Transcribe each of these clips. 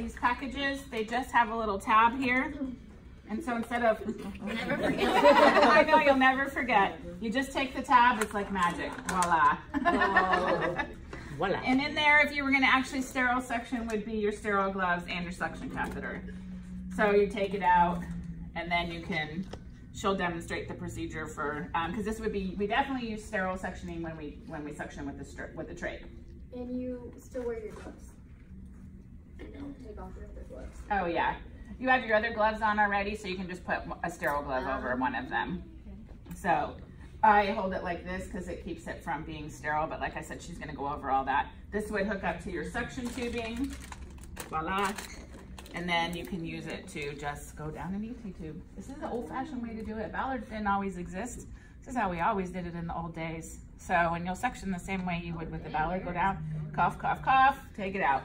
these packages, they just have a little tab here. And so instead of, never forget. I know, you'll never forget. You just take the tab, it's like magic, voila. Voila. And in there, if you were gonna actually sterile section, would be your sterile gloves and your suction catheter. So you take it out, and then she'll demonstrate the procedure for, because this would be, we definitely use sterile sectioning when we suction with the tray. And you still wear your gloves. You don't take off your other gloves. Oh yeah. You have your other gloves on already, so you can just put a sterile glove over one of them. Okay. So I hold it like this because it keeps it from being sterile, but like I said, she's gonna go over all that. This would hook up to your suction tubing, voila. And then you can use it to just go down an ET tube. This is the old-fashioned way to do it. Ballards didn't always exist. This is how we always did it in the old days. So, and you'll section the same way you would with the Ballard. Go down, cough, cough, cough, take it out.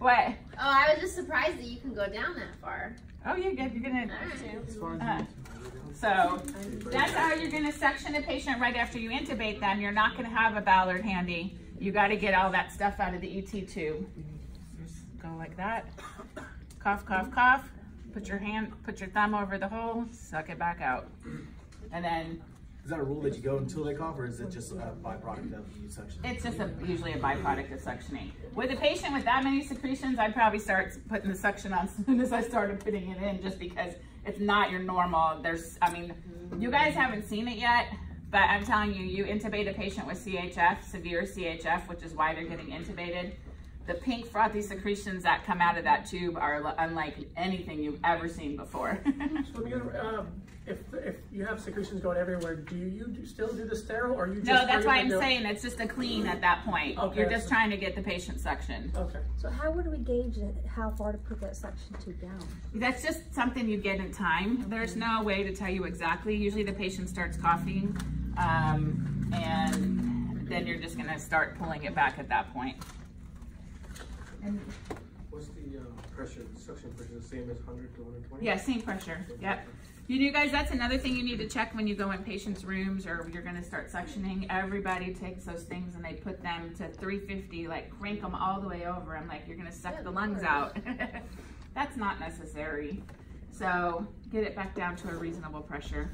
What? Oh, I was just surprised that you can go down that far. Oh, you're good. You're gonna. So that's how you're gonna section a patient right after you intubate them. You're not gonna have a Ballard handy. You got to get all that stuff out of the ET tube. Just go like that. Cough, cough, cough. Put your thumb over the hole. Suck it back out, and then. Is that a rule that you go until they cough, or is it just a byproduct of you suctioning? It's just usually a byproduct of suctioning. With a patient with that many secretions, I'd probably start putting the suction on as soon as I started putting it in, just because it's not your normal. I mean, you guys haven't seen it yet, but I'm telling you, you intubate a patient with CHF, severe CHF, which is why they're getting intubated. The pink frothy secretions that come out of that tube are unlike anything you've ever seen before. So if you have secretions going everywhere, do you still do the sterile, or you just? No, that's why I'm saying it's just a clean at that point. Okay. You're just trying to get the patient suction. Okay. So how would we gauge how far to put that suction tube down? That's just something you get in time. There's no way to tell you exactly. Usually the patient starts coughing, and then you're just gonna start pulling it back at that point. And what's the pressure, the suction pressure, the same as 100 to 120? yeah, same pressure. Yep. You guys, that's another thing you need to check when you go in patients' rooms or you're gonna start suctioning. Everybody takes those things and they put them to 350, like crank them all the way over. I'm like, you're gonna suck the lungs out. That's not necessary. So get it back down to a reasonable pressure.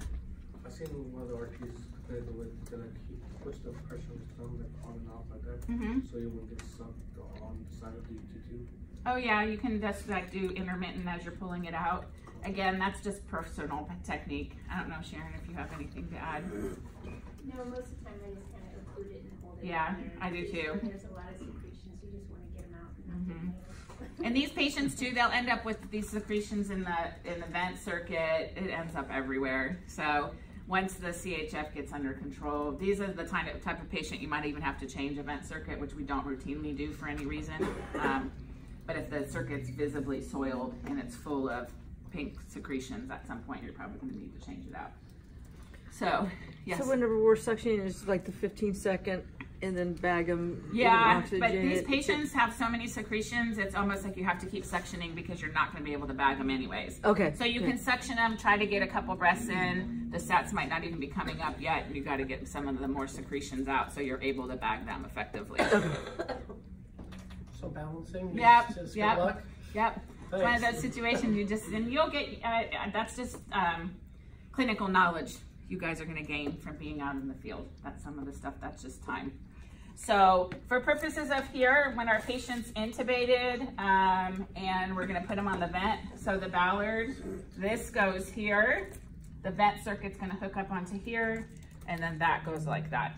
I've seen one of the RTs compared to with that he puts the pressure on his thumb like on and off like that, so it won't get sucked on the side of the tube. Oh yeah, you can just like do intermittent as you're pulling it out. Again, that's just personal technique. I don't know, Sharon, if you have anything to add. No, most of the time I just kind of include it and hold it. Yeah, I do too. There's a lot of secretions, you just want to get them out. And these patients too, they'll end up with these secretions in the vent circuit. It ends up everywhere. So once the CHF gets under control, these are the type of patient you might even have to change a vent circuit, which we don't routinely do for any reason. But if the circuit's visibly soiled and it's full of pink secretions, at some point you're probably going to need to change it out. So, yes. So whenever we're suctioning, it's like the 15-second and then bag them. Yeah, but these patients have so many secretions, it's almost like you have to keep suctioning because you're not going to be able to bag them anyways. Okay. So you can suction them, try to get a couple breaths in. The sets might not even be coming up yet. You got to get some of the more secretions out so you're able to bag them effectively. So balancing. Yep. Good Yep. luck. Yep. It's one of those situations and you'll get, that's just clinical knowledge you guys are going to gain from being out in the field. That's some of the stuff, that's just time. So for purposes of here, when our patient's intubated and we're going to put them on the vent, so the Ballard, this goes here, the vent circuit's going to hook up onto here, and then that goes like that.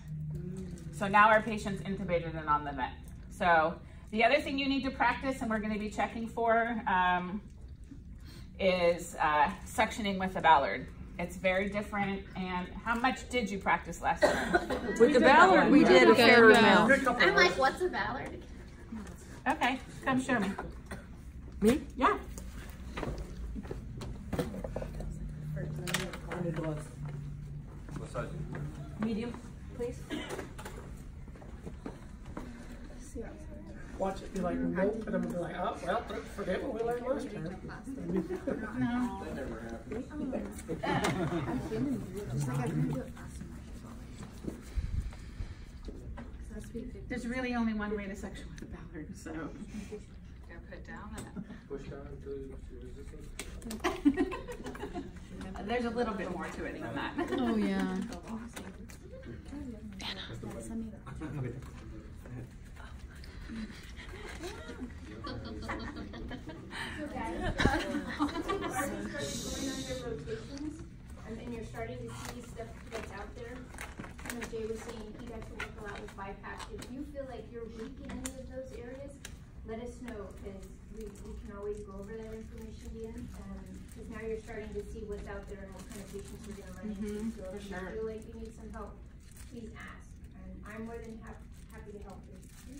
So now our patient's intubated and on the vent. So the other thing you need to practice, and we're going to be checking for, is suctioning with the Ballard. It's very different. And how much did you practice last time? With the Ballard, we did a fair amount. I'm like, what's a Ballard? Okay, come show me. Me? Yeah. What size? Medium, please. Watch it be like, nope, and then we'll be like, oh, well, forget what we learned last time. No. That never happened. There's really only one way to section with a Ballard, so. Gotta put it down and down until you see resistance. There's a little bit more to it than that. Oh yeah. So guys, going on your rotations, and you're starting to see stuff that's out there. I know Jay was saying he got to work a lot with VAP. If you feel like you're weak in any of those areas, let us know, because we can always go over that information again. Because now you're starting to see what's out there and what kind of patients you're going to run into. So if you feel like you need some help, please ask. And I'm more than happy to help if you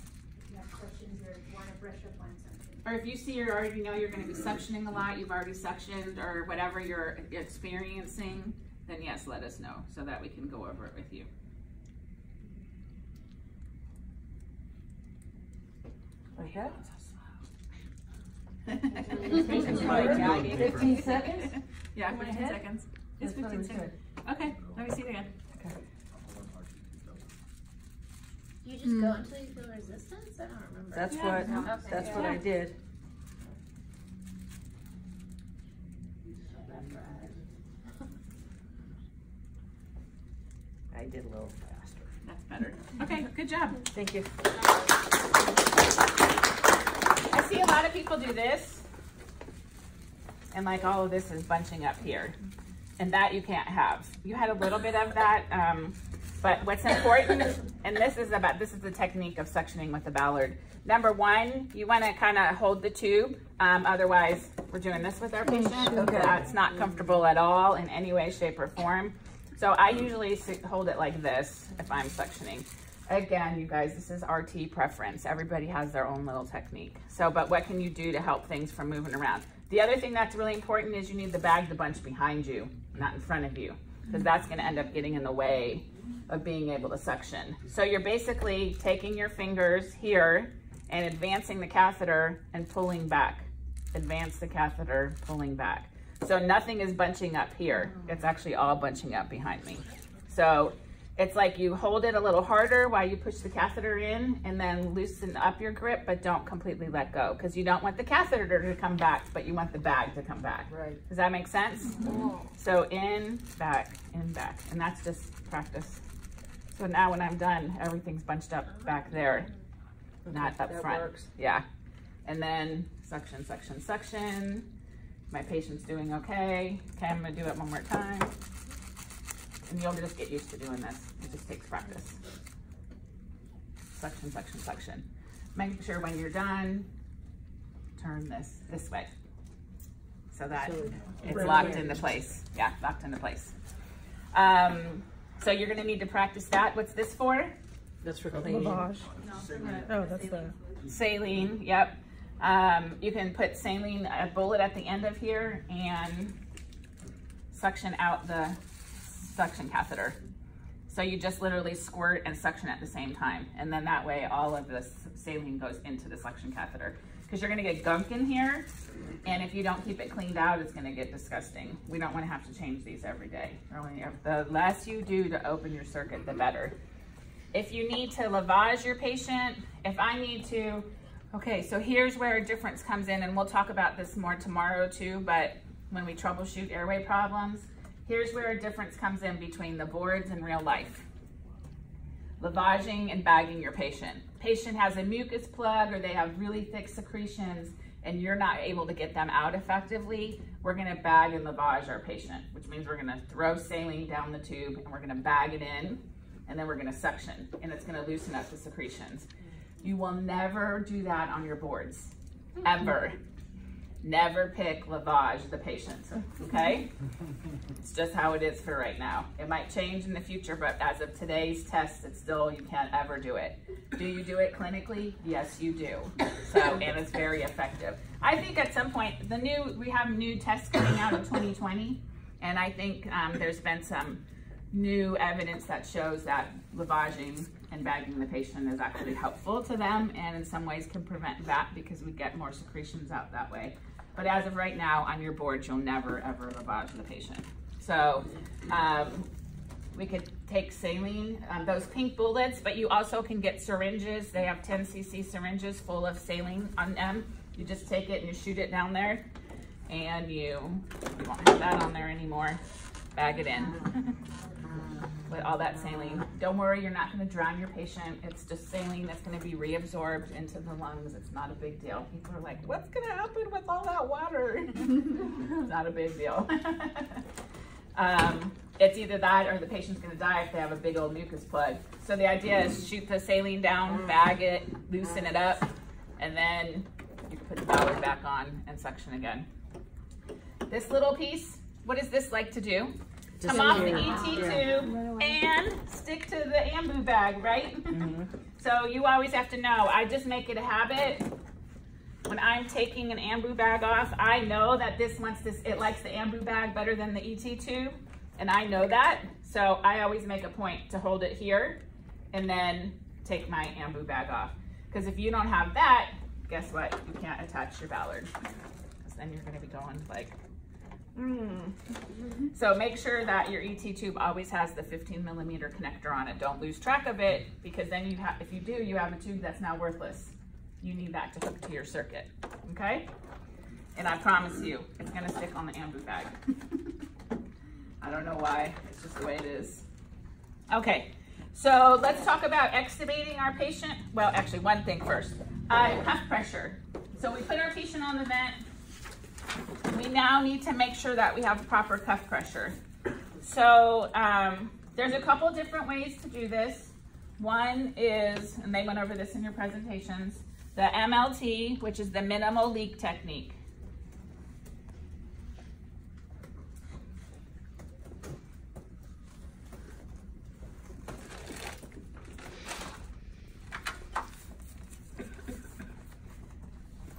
have questions or want to brush up on something. Or if you see you already know you're going to be suctioning a lot, you've already suctioned, or whatever you're experiencing, then yes, let us know so that we can go over it with you. Okay. 15 seconds? Yeah, 15 seconds. It's 15 seconds. Okay, let me see it again. Okay. You just go until you feel resistance? I don't remember. That's Yeah. what I did. I did a little faster. That's better. Okay, good job. Thank you. I see a lot of people do this, and like all of this is bunching up here, and that you can't have. You had a little bit of that, but what's important, and this is the technique of suctioning with the Ballard. Number one, you want to kind of hold the tube. Otherwise, we're doing this with our patient. Okay. That's not comfortable at all in any way, shape, or form. So I usually hold it like this if I'm suctioning. Again, you guys, this is RT preference. Everybody has their own little technique. So, but what can you do to help things from moving around? The other thing that's really important is you need the bag to bunch behind you, not in front of you, because that's going to end up getting in the way of being able to suction. So you're basically taking your fingers here and advancing the catheter and pulling back. Advance the catheter, pulling back. So nothing is bunching up here. It's actually all bunching up behind me. So it's like you hold it a little harder while you push the catheter in, and then loosen up your grip, but don't completely let go, because you don't want the catheter to come back, but you want the bag to come back. Right. Does that make sense? So in, back, and that's just practice. So now when I'm done, everything's bunched up back there, not up that front. works. Yeah. And then suction, suction, suction. My patient's doing okay. Okay, I'm gonna do it one more time. And you'll just get used to doing this. It just takes practice. Suction, suction, suction. Make sure when you're done, turn this way, so that it's locked into place. Yeah, locked into place. So you're gonna need to practice that. What's this for? That's for cleaning. Lavage. Oh, that's the Saline, yep. You can put saline, a bullet at the end of here, and suction out the suction catheter. So you just literally squirt and suction at the same time. And then that way all of the saline goes into the suction catheter. Because you're gonna get gunk in here, and if you don't keep it cleaned out, it's gonna get disgusting. We don't wanna have to change these every day. The less you do to open your circuit, the better. If you need to lavage your patient, if I need to, okay, so here's where a difference comes in, and we'll talk about this more tomorrow too, but when we troubleshoot airway problems, here's where a difference comes in between the boards and real life. Lavaging and bagging your patient. Patient has a mucus plug, or they have really thick secretions, and you're not able to get them out effectively. We're gonna bag and lavage our patient, which means we're gonna throw saline down the tube, and we're gonna bag it in, and then we're gonna suction, and it's gonna loosen up the secretions. You will never do that on your boards, ever. Never pick lavage the patient, okay? It's just how it is for right now. It might change in the future, but as of today's test, it's still, you can't ever do it. Do you do it clinically? Yes, you do. So, and it's very effective. I think at some point, we have new tests coming out in 2020, and I think there's been some new evidence that shows that lavaging and bagging the patient is actually helpful to them, and in some ways can prevent VAP because we get more secretions out that way. But as of right now, on your board, you'll never ever lavage the patient. So we could take saline, those pink bullets, but you also can get syringes. They have 10 cc syringes full of saline on them, You just take it and you shoot it down there, and you won't have that on there anymore. Bag it in with all that saline. Don't worry, you're not going to drown your patient. It's just saline that's going to be reabsorbed into the lungs. It's not a big deal. People are like, what's going to happen with all that water? It's not a big deal. It's either that or the patient's going to die if they have a big old mucus plug. So the idea is shoot the saline down, bag it, loosen it up, and then you put the ballard back on and suction again. This little piece, what does this like to do? Come off the ET tube and stick to the ambu bag, right? So you always have to know, I just make it a habit. When I'm taking an ambu bag off, I know that it likes the ambu bag better than the ET tube, and I know that. So I always make a point to hold it here and then take my ambu bag off. Because if you don't have that, guess what? You can't attach your ballard. Because then you're gonna be going like, So make sure that your ET tube always has the 15mm connector on it. Don't lose track of it, because then if you do, you have a tube that's now worthless. You need that to hook to your circuit, okay? And I promise you, it's gonna stick on the ambu bag. I don't know why, it's just the way it is. Okay, so let's talk about extubating our patient. Well, actually, one thing first. Cuff pressure. So we put our patient on the vent. We now need to make sure that we have proper cuff pressure. So there's a couple different ways to do this. One is, and they went over this in your presentations, the MLT, which is the minimal leak technique.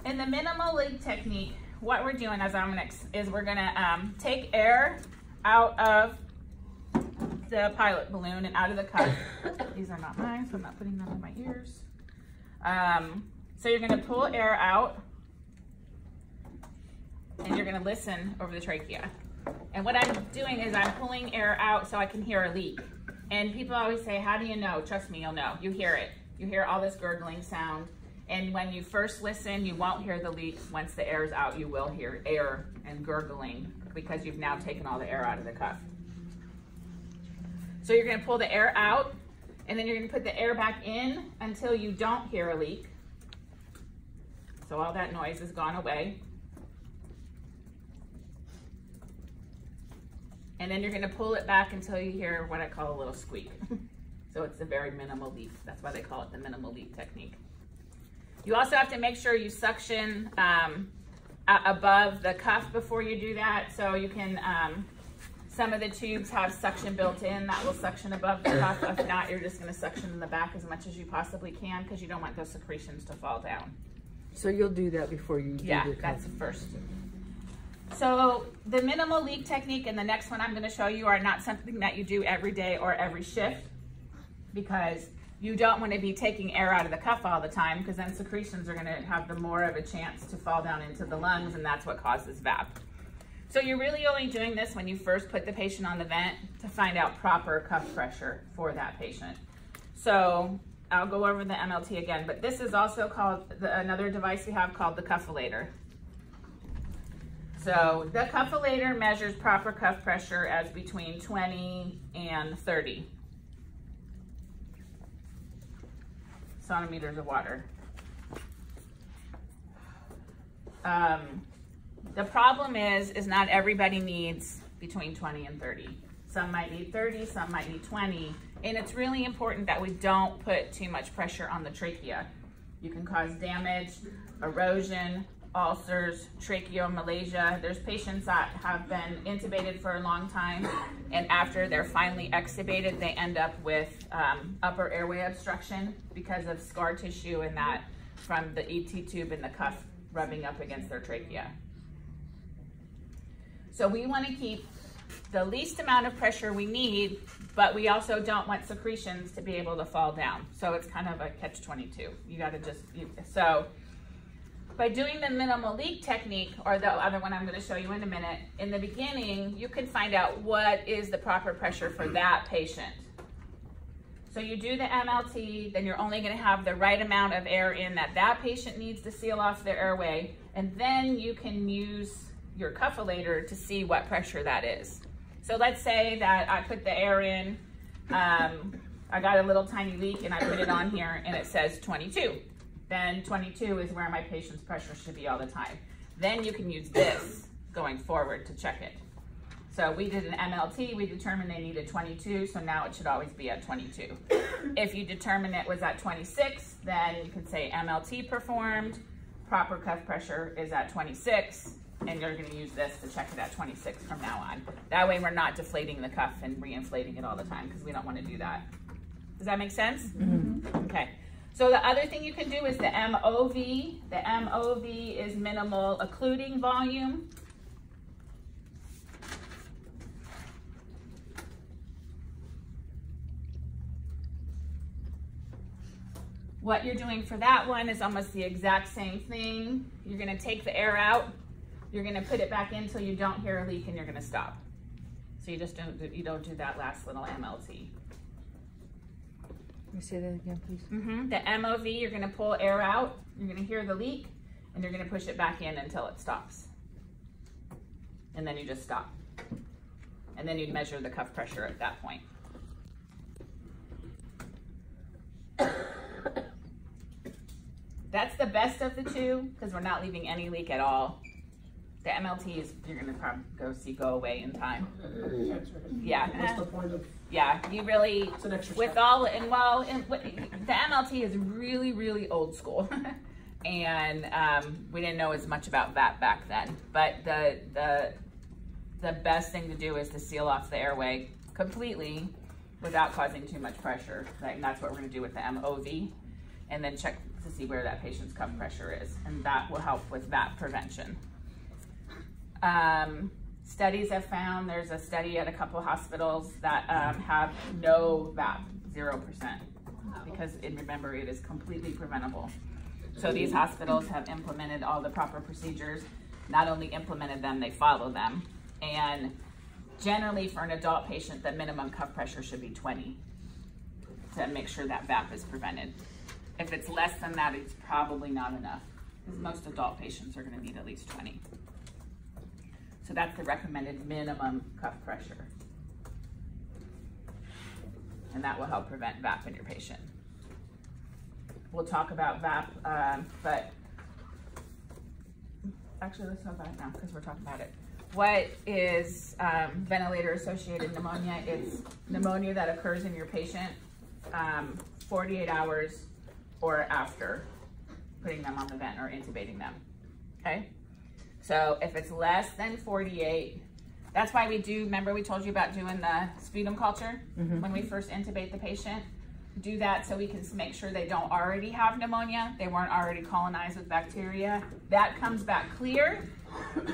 In the minimal leak technique, what we're doing is we're gonna take air out of the pilot balloon and out of the cuff. These are not mine, so I'm not putting them in my ears. So you're gonna pull air out, and you're gonna listen over the trachea. And what I'm doing is I'm pulling air out so I can hear a leak. And people always say, how do you know? Trust me, you'll know. You hear it. You hear all this gurgling sound. And when you first listen, you won't hear the leak. Once the air is out, you will hear air and gurgling, because you've now taken all the air out of the cuff. So you're gonna pull the air out, and then you're gonna put the air back in until you don't hear a leak. So all that noise has gone away. And then you're gonna pull it back until you hear what I call a little squeak. So it's a very minimal leak. That's why they call it the minimal leak technique. You also have to make sure you suction above the cuff before you do that. So you can, some of the tubes have suction built in that will suction above the cuff. If not, you're just gonna suction in the back as much as you possibly can, because you don't want those secretions to fall down. So you'll do that before you do the cuff? That's the first. So the minimal leak technique and the next one I'm gonna show you are not something that you do every day or every shift, because you don't want to be taking air out of the cuff all the time, because then secretions are going to have the more of a chance to fall down into the lungs, and that's what causes VAP. So you're really only doing this when you first put the patient on the vent to find out proper cuff pressure for that patient. So I'll go over the MLT again, but this is also called another device we have called the cuffulator. So the cuffulator measures proper cuff pressure as between 20 and 30 centimeters of water. The problem is not everybody needs between 20 and 30. Some might need 30, some might need 20. And it's really important that we don't put too much pressure on the trachea. You can cause damage, erosion, ulcers, tracheomalacia. There's patients that have been intubated for a long time, and after they're finally extubated, they end up with upper airway obstruction because of scar tissue and that from the ET tube and the cuff rubbing up against their trachea. So we want to keep the least amount of pressure we need, but we also don't want secretions to be able to fall down. So it's kind of a catch-22. You got to just, so by doing the minimal leak technique, or the other one I'm going to show you in a minute, in the beginning, you can find out what is the proper pressure for that patient. So you do the MLT, then you're only gonna have the right amount of air in that patient needs to seal off their airway, and then you can use your cuffulator to see what pressure that is. So let's say that I put the air in, I got a little tiny leak and I put it on here and it says 22. Then 22 is where my patient's pressure should be all the time. Then you can use this going forward to check it. So we did an MLT, we determined they needed 22, so now it should always be at 22. If you determine it was at 26, then you can say MLT performed, proper cuff pressure is at 26, and you're gonna use this to check it at 26 from now on. That way we're not deflating the cuff and re-inflating it all the time, because we don't wanna do that. Does that make sense? Mm-hmm. Okay. So the other thing you can do is the MOV. The MOV is minimal occluding volume. What you're doing for that one is almost the exact same thing. You're gonna take the air out, you're gonna put it back in until you don't hear a leak, and you're gonna stop. So you don't do that last little MLT. Can you say that again, please? Mm-hmm. The MOV, you're gonna pull air out, you're gonna hear the leak, and you're gonna push it back in until it stops. And then you just stop. And then you'd measure the cuff pressure at that point. That's the best of the two, because we're not leaving any leak at all. The MLT is, you're gonna probably go away in time. Yeah. What's the point of? Yeah, you really, It's an extra with step. all, and well, the MLT is really, really old school. And we didn't know as much about VAP back then. But the best thing to do is to seal off the airway completely without causing too much pressure. Right? And that's what we're gonna do with the MOV. And then check to see where that patient's cuff pressure is. And that will help with VAP prevention. Studies have found, there's a study at a couple hospitals that have no VAP, 0%, because remember, it is completely preventable. So these hospitals have implemented all the proper procedures, not only implemented them, they follow them. And generally for an adult patient, the minimum cuff pressure should be 20 to make sure that VAP is prevented. If it's less than that, it's probably not enough, because most adult patients are gonna need at least 20. So that's the recommended minimum cuff pressure. And that will help prevent VAP in your patient. We'll talk about VAP, but actually let's talk about it now because we're talking about it. What is ventilator-associated pneumonia? It's pneumonia that occurs in your patient 48 hours or after putting them on the vent or intubating them, okay? So if it's less than 48, that's why we do, remember we told you about doing the sputum culture when we first intubate the patient? Do that so we can make sure they don't already have pneumonia, they weren't already colonized with bacteria. That comes back clear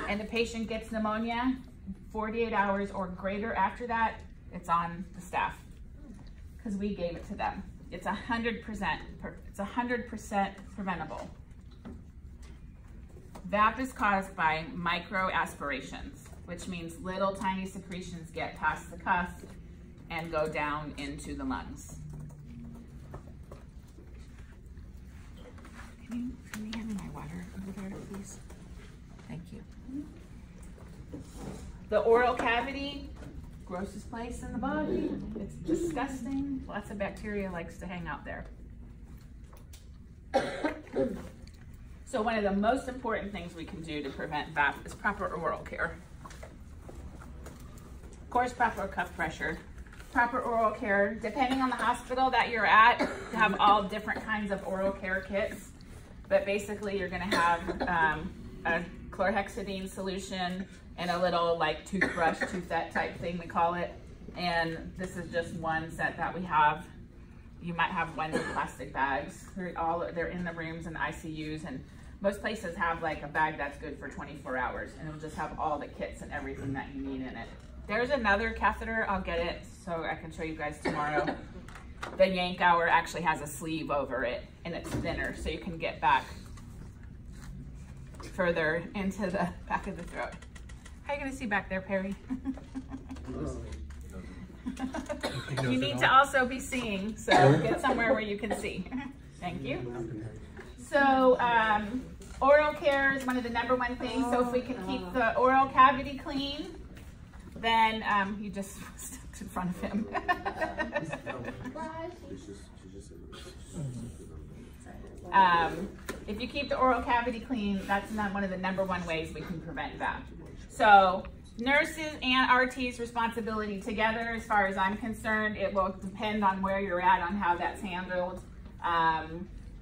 and the patient gets pneumonia 48 hours or greater after that, it's on the staff because we gave it to them. It's 100% preventable. VAP is caused by micro aspirations, which means little tiny secretions get past the cuff and go down into the lungs. Can you hand me my water over there, please? Thank you. The oral cavity, grossest place in the body. It's disgusting. Lots of bacteria likes to hang out there. So one of the most important things we can do to prevent VAP is proper oral care. Of course, proper cuff pressure. Proper oral care, depending on the hospital that you're at, you have all different kinds of oral care kits. But basically you're gonna have a chlorhexidine solution and a little like toothbrush, toothette type thing we call it. And this is just one set that we have. You might have one in plastic bags. They're in the rooms and the ICUs, and most places have like a bag that's good for 24 hours and it'll just have all the kits and everything that you need in it. There's another catheter, I'll get it so I can show you guys tomorrow. The Yank Hour actually has a sleeve over it and it's thinner so you can get back further into the back of the throat. How are you gonna see back there, Perry? You need to also be seeing, so get somewhere where you can see. Thank you. So oral care is one of the #1 things. So if we can keep the oral cavity clean, then you just stepped in front of him. If you keep the oral cavity clean, that's not one of the #1 ways we can prevent VAP. So nurses and RT's responsibility together, as far as I'm concerned. It will depend on where you're at on how that's handled.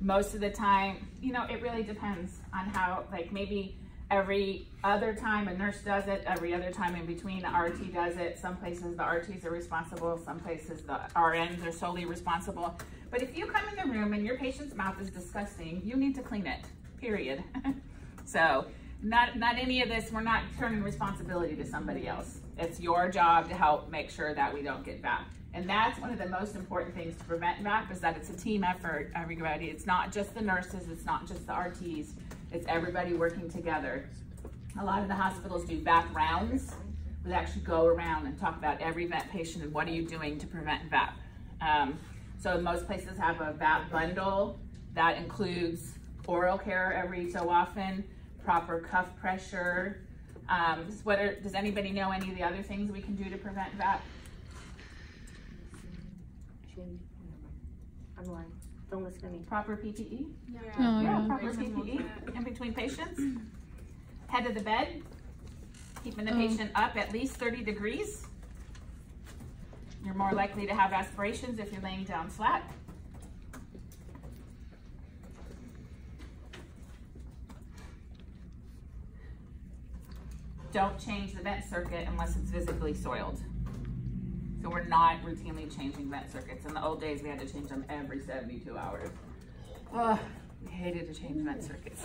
Most of the time, you know, it really depends on how, like maybe every other time a nurse does it, every other time in between the RT does it. Some places the RTs are responsible, some places the RNs are solely responsible. But if you come in the room and your patient's mouth is disgusting, you need to clean it, period. So not any of this, we're not turning responsibility to somebody else. It's your job to help make sure that we don't get VAP. And that's one of the most important things to prevent VAP, is that it's a team effort, everybody. It's not just the nurses, it's not just the RTs, it's everybody working together. A lot of the hospitals do VAP rounds. We actually go around and talk about every VAP patient and what are you doing to prevent VAP. So most places have a VAP bundle that includes oral care every so often, proper cuff pressure. Does anybody know any of the other things we can do to prevent VAP? I'm lying. Don't listen to me. Proper PPE? Yeah. Proper PPE in between patients. Head of the bed, keeping the patient up at least 30 degrees. You're more likely to have aspirations if you're laying down flat. Don't change the vent circuit unless it's visibly soiled. So we're not routinely changing vent circuits. In the old days, we had to change them every 72 hours. Oh, we hated to change vent circuits.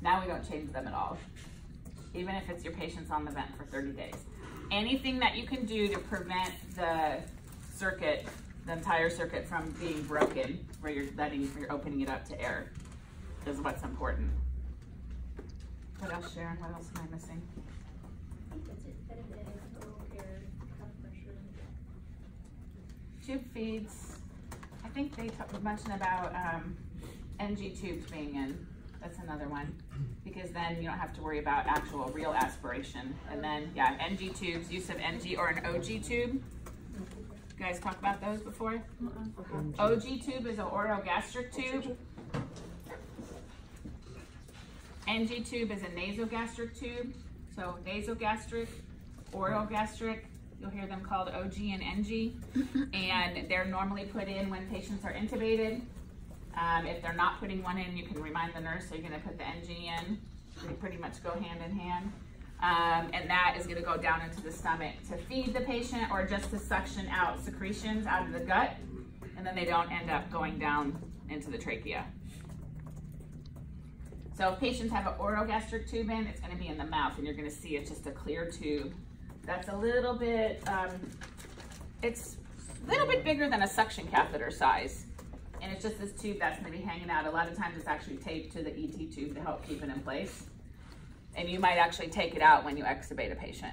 Now we don't change them at all, even if it's your patient's on the vent for 30 days. Anything that you can do to prevent the circuit, the entire circuit, from being broken, where you're opening it up to air, is what's important. What else, Sharon? What else am I missing? I think that's it. Head of bed, oral care, cuff pressure. Tube feeds. I think they mentioned about NG tubes being in. That's another one, because then you don't have to worry about actual real aspiration. And then, yeah, NG tubes, use of NG or an OG tube. You guys talked about those before? OG tube is an orogastric tube. NG tube is a nasogastric tube. So nasogastric, orogastric, you'll hear them called OG and NG. And they're normally put in when patients are intubated. If they're not putting one in, you can remind the nurse, so you're gonna put the NG in. They pretty much go hand in hand. And that is gonna go down into the stomach to feed the patient or just to suction out secretions out of the gut. And then they don't end up going down into the trachea. So if patients have an orogastric tube in, it's gonna be in the mouth, and you're gonna see it's just a clear tube. That's a little bit, it's a little bit bigger than a suction catheter size. And it's just this tube that's gonna be hanging out. A lot of times it's actually taped to the ET tube to help keep it in place. And you might actually take it out when you extubate a patient.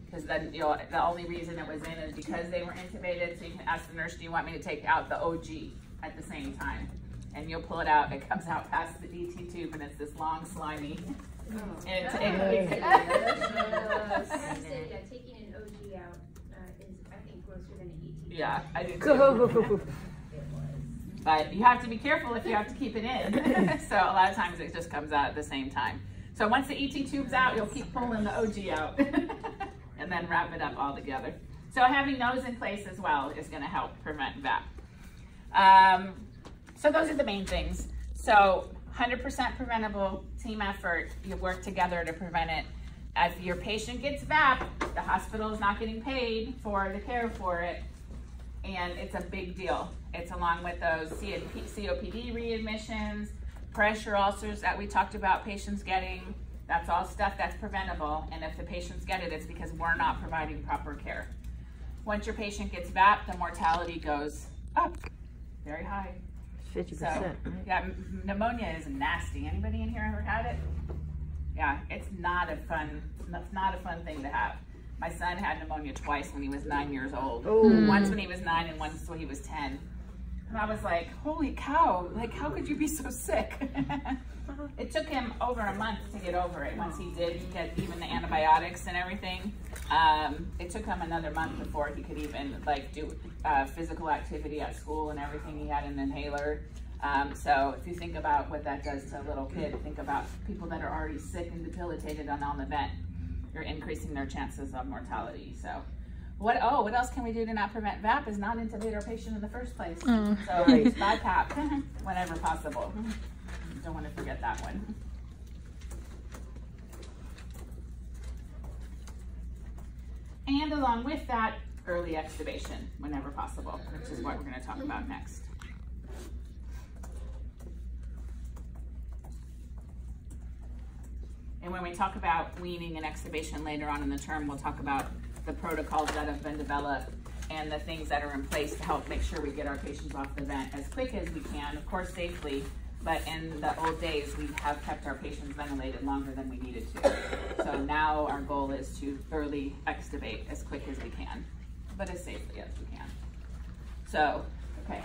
Because then the only reason it was in is because they were intubated, so you can ask the nurse, do you want me to take out the OG at the same time? And you'll pull it out, it comes out past the ET tube, and it's this long, slimy. And Taking an OG out is, I think, grosser than an ET. Yeah, I do too. But you have to be careful if you have to keep it in. So a lot of times it just comes out at the same time. So once the ET tube's out, you'll keep pulling the OG out and then wrap it up all together. So having those in place as well is gonna help prevent VAP. So those are the main things. So 100% preventable, team effort, you work together to prevent it. If your patient gets VAP, the hospital is not getting paid for the care for it, and it's a big deal. It's along with those COPD readmissions, pressure ulcers that we talked about patients getting. That's all stuff that's preventable, and if the patients get it, it's because we're not providing proper care. Once your patient gets VAP, the mortality goes up, very high. 50%. So, yeah, pneumonia is nasty. Anybody in here ever had it? Yeah, it's not a fun thing to have. My son had pneumonia twice when he was 9 years old. Oh. Once when he was 9 and once when he was 10. And I was like, holy cow, like how could you be so sick? It took him over a month to get over it. Once he did get even the antibiotics and everything, it took him another month before he could even like do physical activity at school and everything. He had an inhaler. So if you think about what that does to a little kid, think about people that are already sick and debilitated on the vent. You're increasing their chances of mortality. So what else can we do to not prevent VAP is not intubate our patient in the first place. So it's BiPAP whenever possible. Don't want to forget that one. And along with that, early extubation whenever possible, which is what we're going to talk about next. And when we talk about weaning and extubation later on in the term, we'll talk about the protocols that have been developed and the things that are in place to help make sure we get our patients off the vent as quick as we can, of course safely, but in the old days, we have kept our patients ventilated longer than we needed to. So now our goal is to early extubate as quick as we can, but as safely as we can. So, okay,